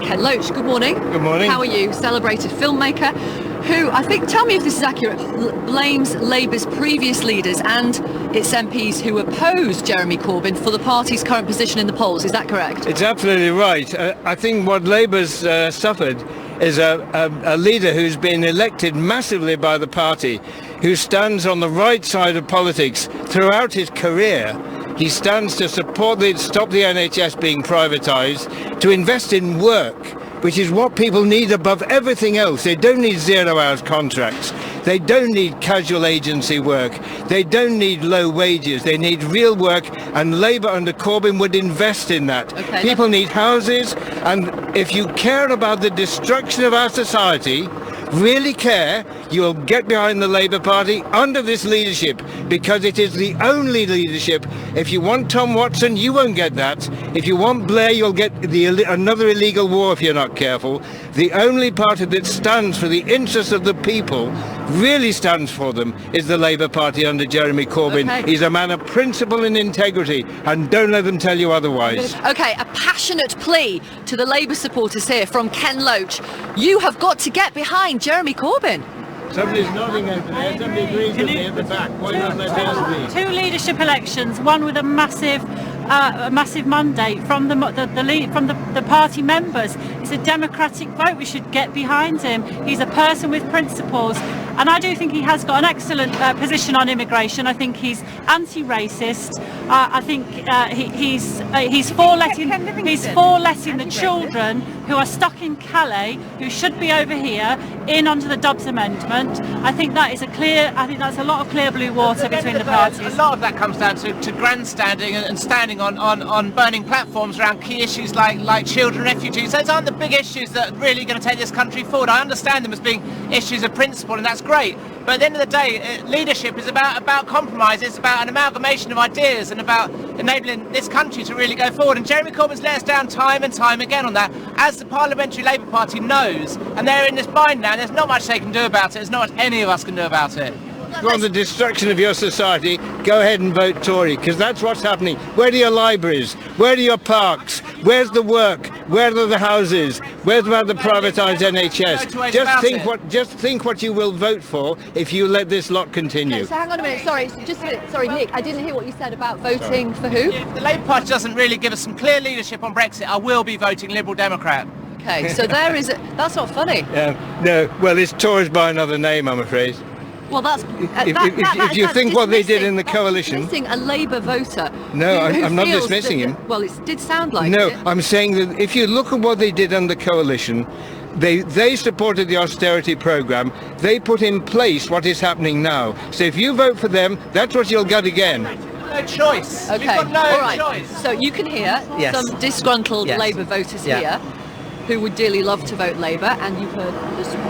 Ken Loach, good morning. Good morning. How are you? Celebrated filmmaker who, I think, tell me if this is accurate, blames Labour's previous leaders and its MPs who opposed Jeremy Corbyn for the party's current position in the polls. Is that correct? It's absolutely right. I think what Labour's suffered is a leader who's been elected massively by the party, who stands on the right side of politics throughout his career. He stands to stop the NHS being privatised, to invest in work, which is what people need above everything else. They don't need 0 hours contracts. They don't need casual agency work. They don't need low wages. They need real work, and Labour under Corbyn would invest in that. Okay, people need houses, and if you care about the destruction of our society, really care, you'll get behind the Labour Party under this leadership, because it is the only leadership. If you want Tom Watson, you won't get that. If you want Blair, you'll get another illegal war if you're not careful. The only party that stands for the interests of the people, really stands for them, is the Labour Party under Jeremy Corbyn. Okay. He's a man of principle and integrity, and don't let them tell you otherwise. Okay, a passionate plea to the Labour supporters here from Ken Loach. You have got to get behind Jeremy Corbyn. Somebody's nodding over there. Somebody agrees with me at the back. Why not let theirs be? Two leadership elections, one with a massive mandate from the party members. It's a democratic vote. We should get behind him. He's a person with principles, and I do think he has got an excellent position on immigration. I think he's anti-racist. I think he's for letting the children who are stuck in Calais, who should be over here, in under the Dobbs Amendment. I think that's a lot of clear blue water between the parties. A lot of that comes down to grandstanding and standing on burning platforms around key issues like children, refugees. Those aren't the big issues that are really going to take this country forward. I understand them as being issues of principle, and that's great. But at the end of the day, leadership is about compromise. It's about an amalgamation of ideas and about enabling this country to really go forward. And Jeremy Corbyn's let us down time and time again on that, as the Parliamentary Labour Party knows. And they're in this bind now, and there's not much they can do about it. There's not much any of us can do about it. If you want the destruction of your society, go ahead and vote Tory, because that's what's happening. Where are your libraries? Where are your parks? Where's the work? Where are the houses? Where's about the privatised NHS? Just think what you will vote for if you let this lot continue. Okay, so hang on a minute. Sorry, just a minute. Sorry, Nick. I didn't hear what you said about voting for who? If the Labour Party doesn't really give us some clear leadership on Brexit, I will be voting Liberal Democrat. Okay, so that's not funny. No, well, it's Tories by another name, I'm afraid. Well, that's if you think what they did in the coalition. Dismissing a Labour voter. No, who I'm not feels dismissing him. Well, it did sound like No, it. I'm saying that if you look at what they did under coalition, they supported the austerity programme. They put in place what is happening now. So if you vote for them, that's what you'll get again. No choice. Okay, You've got no all right. choice. So you can hear some disgruntled Labour voters here who would dearly love to vote Labour, and you've heard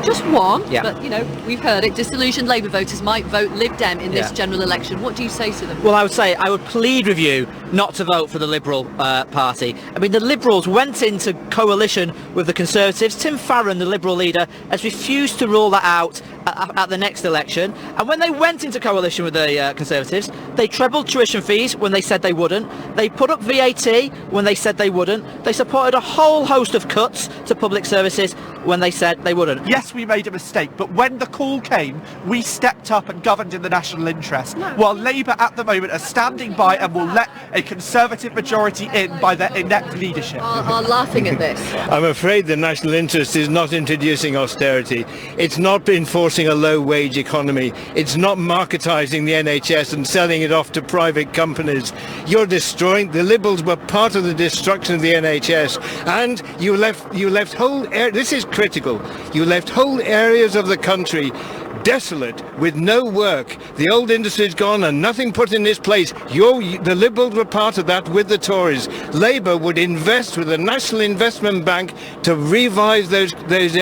just one, but we've heard it. Disillusioned Labour voters might vote Lib Dem in this general election. What do you say to them? Well, I would plead with you not to vote for the Liberal Party. I mean, the Liberals went into coalition with the Conservatives. Tim Farron, the Liberal leader, has refused to rule that out at the next election. And when they went into coalition with the Conservatives, they trebled tuition fees when they said they wouldn't. They put up VAT when they said they wouldn't. They supported a whole host of cuts to public services when they said they wouldn't. Yes, we made a mistake, but when the call came, we stepped up and governed in the national interest, while Labour at the moment are standing by and will let a Conservative majority in by their inept leadership. Are laughing at this. I'm afraid the national interest is not introducing austerity. It's not enforcing a low-wage economy. It's not marketising the NHS and selling it off to private companies. You're destroying. The Liberals were part of the destruction of the NHS, and you left whole. This is critical. You left whole areas of the country desolate with no work. The old industry's gone and nothing put in its place. The Liberals were part of that with the Tories. Labour would invest with the National Investment Bank to revise those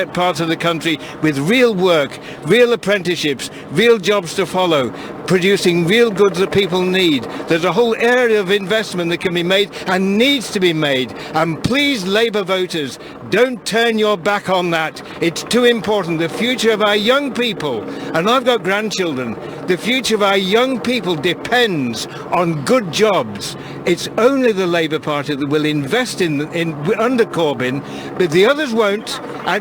parts of the country with real work, real apprenticeships, real jobs to follow, producing real goods that people need. There's a whole area of investment that can be made and needs to be made. And please, Labour voters, don't turn your back on that. It's too important. The future of our young people, and I've got grandchildren, the future of our young people depends on good jobs. It's only the Labour Party that will invest in under Corbyn, but the others won't.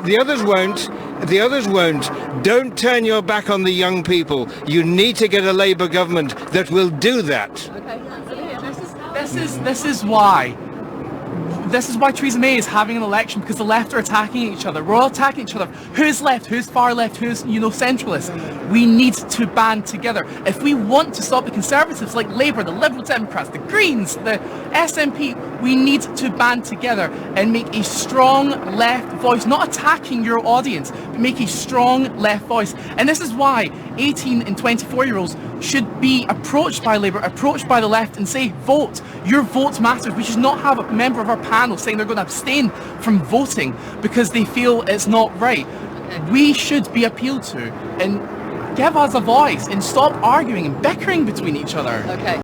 The others won't. Don't turn your back on the young people. You need to get a Labour government that will do that. This is why Theresa May is having an election, because the left are attacking each other. We're all attacking each other. Who's left? Who's far left? Who's, centralist? We need to band together. If we want to stop the Conservatives like Labour, the Liberal Democrats, the Greens, the SNP, we need to band together and make a strong left voice, not attacking your audience, but make a strong left voice. And this is why 18 and 24-year-olds should be approached by Labour, approached by the left and say, vote. Your vote matters. We should not have a member of our panel saying they're going to abstain from voting because they feel it's not right. We should be appealed to and give us a voice and stop arguing and bickering between each other. Okay.